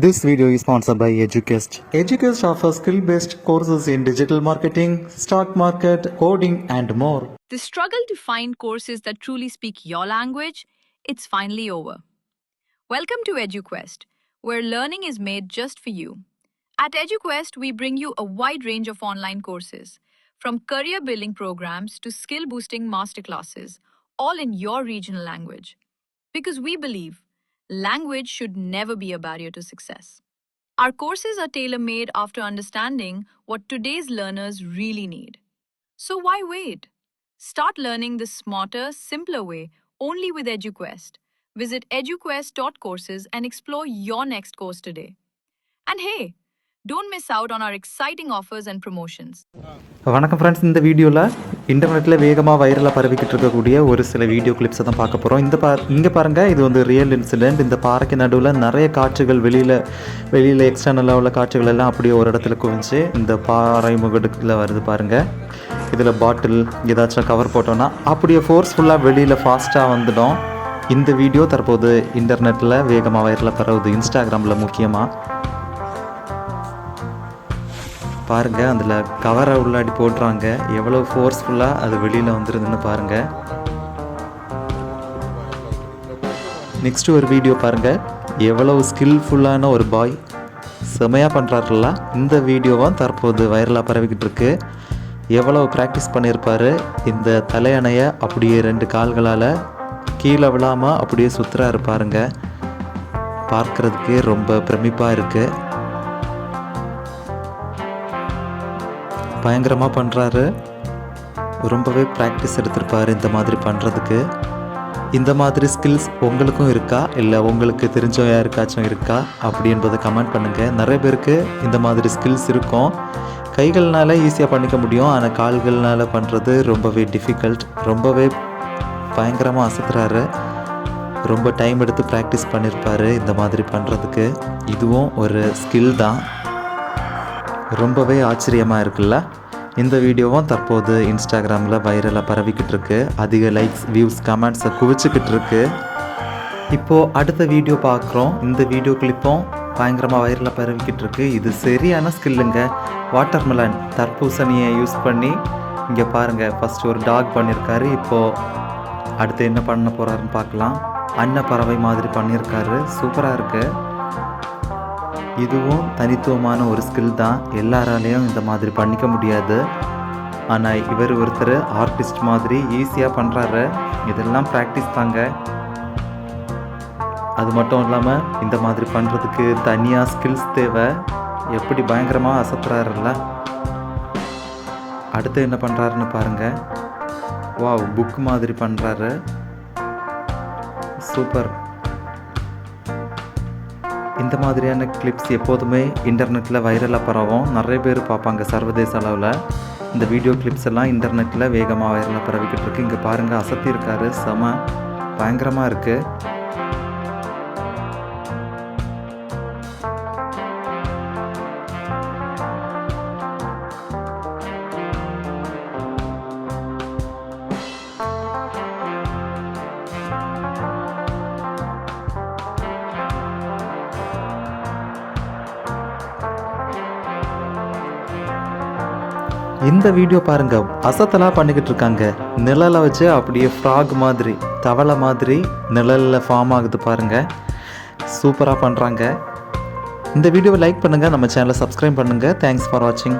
This video is sponsored by Eduquest. Eduquest offers skill-based courses in digital marketing, stock market, coding, and more. The struggle to find courses that truly speak your language, it's finally over. Welcome to EduQuest, where learning is made just for you. At EduQuest, we bring you a wide range of online courses, from career building programs to skill boosting masterclasses, all in your regional language. Because we believe language should never be a barrier to success. Our courses are tailor made after understanding what today's learners really need. So why wait? Start learning the smarter, simpler way only with EduQuest. Visit eduquest.courses and explore your next course today. And hey, don't miss out on our exciting offers and promotions. வணக்கம் friends, இந்த வீடியோவில் இன்டர்நெட்டில் வேகமாக வைரலாக பரவிக்கிட்டு இருக்கக்கூடிய ஒரு சில video கிளிப்ஸை தான் பார்க்க போகிறோம். இங்கே பாருங்கள், இது வந்து ரியல் இன்சிடெண்ட். இந்த பாறைக்கு நடுவில் நிறைய காற்றுகள் வெளியில் எக்ஸ்டர்னலாக உள்ள காற்றுகள் எல்லாம் அப்படியே ஒரு இடத்துல குவிஞ்சு இந்த பாறை முகடுக்கில் வருது பாருங்கள். இதில் பாட்டில் ஏதாச்சும் கவர் போட்டோன்னா அப்படியே ஃபோர்ஸ்ஃபுல்லாக வெளியில் ஃபாஸ்ட்டாக வந்துடும். இந்த வீடியோ தற்போது இன்டர்நெட்டில் வேகமாக வைரலாக பரவுது, இன்ஸ்டாகிராமில் முக்கியமாக. பாருங்கள், அதில் கவரை உள்ளாடி போடுறாங்க. எவ்வளோ ஃபோர்ஸ்ஃபுல்லாக அது வெளியில் வந்துருதுன்னு பாருங்கள். நெக்ஸ்ட் ஒரு வீடியோ பாருங்கள், எவ்வளோ ஸ்கில்ஃபுல்லான ஒரு பாய் செமையாக பண்ணுறாருல. இந்த வீடியோவும் தற்போது வைரலாக பரவிக்கிட்டு இருக்கு. எவ்வளோ ப்ராக்டிஸ் பண்ணியிருப்பார். இந்த தலையணையை அப்படியே 2 கால்களால் கீழே விழாமல் அப்படியே சுற்றுறாரு பாருங்க. பார்க்குறதுக்கே ரொம்ப பிரமிப்பாக இருக்குது. பயங்கரமாக பண்ணுறாரு. ரொம்பவே ப்ராக்டிஸ் எடுத்திருப்பார் இந்த மாதிரி பண்ணுறதுக்கு. இந்த மாதிரி ஸ்கில்ஸ் உங்களுக்கும் இருக்கா, இல்லை உங்களுக்கு தெரிஞ்சோ யாருக்காச்சும் இருக்கா அப்படி என்பதை கமெண்ட் பண்ணுங்கள். நிறைய பேருக்கு இந்த மாதிரி ஸ்கில்ஸ் இருக்கும். கைகள்னால ஈஸியாக பண்ணிக்க முடியும், ஆனால் கால்கள்னால் பண்ணுறது ரொம்பவே டிஃபிகல்ட். ரொம்பவே பயங்கரமாக அசத்துறாரு. ரொம்ப டைம் எடுத்து ப்ராக்டிஸ் பண்ணியிருப்பார் இந்த மாதிரி பண்ணுறதுக்கு. இதுவும் ஒரு ஸ்கில் தான். ரொம்பவே ஆச்சரியமாக இருக்குல்ல. இந்த வீடியோவும் தற்போது இன்ஸ்டாகிராமில் வைரலாக பரவிக்கிட்டு இருக்கு. அதிக லைக்ஸ், வியூஸ், கமெண்ட்ஸை குவிச்சுக்கிட்டு இருக்கு. இப்போது அடுத்த வீடியோ பார்க்குறோம். இந்த வீடியோ கிளிப்பும் பயங்கரமாக வைரலாக பரவிக்கிட்டு இருக்கு. இது சரியான ஸ்கில்லுங்க. வாட்டர்மெலன் தர்பூசணியை யூஸ் பண்ணி இங்கே பாருங்கள், ஃபஸ்ட்டு ஒரு டாக் பண்ணியிருக்காரு. இப்போது அடுத்து என்ன பண்ண போகிறாருன்னு பார்க்கலாம். அன்னப்பறவை மாதிரி பண்ணியிருக்காரு. சூப்பராக இருக்குது. இதுவும் தனித்துவமான ஒரு ஸ்கில் தான். எல்லாராலையும் இந்த மாதிரி பண்ணிக்க முடியாது. ஆனால் இவர் ஒருத்தர் ஆர்டிஸ்ட் மாதிரி ஈஸியாக பண்ணுறாரு. இதெல்லாம் ப்ராக்டிஸ் தாங்க. அது மட்டும் இல்லாமல் இந்த மாதிரி பண்ணுறதுக்கு தனியாக ஸ்கில்ஸ் தேவை. எப்படி பயங்கரமாக அசத்துறாருல்ல. அடுத்து என்ன பண்ணுறாருன்னு பாருங்கள். வாவ், புக் மாதிரி பண்ணுறாரு. சூப்பர். இந்த மாதிரியான கிளிப்ஸ் எப்போதுமே இன்டர்நெட்டில் வைரலாக பரவும். நிறைய பேர் பார்ப்பாங்க சர்வதேச அளவில். இந்த வீடியோ கிளிப்ஸ் எல்லாம் இன்டர்நெட்டில் வேகமாக வைரலாக பரவிக்கிட்டு இருக்கு. இங்கே பாருங்கள், அசத்தி இருக்காரு. செம பயங்கரமாக இருக்குது. இந்த வீடியோ பாருங்க, அசத்தலாக பண்ணிக்கிட்டு இருக்காங்க. நிழலை வச்சு அப்படியே ஃப்ராக் மாதிரி, தவளை மாதிரி நிழலில் ஃபார்ம் ஆகுது பாருங்க. சூப்பராக பண்ணுறாங்க. இந்த வீடியோவை லைக் பண்ணுங்கள், நம்ம சேனலை சப்ஸ்கிரைப் பண்ணுங்கள். தேங்க்ஸ் ஃபார் வாட்சிங்.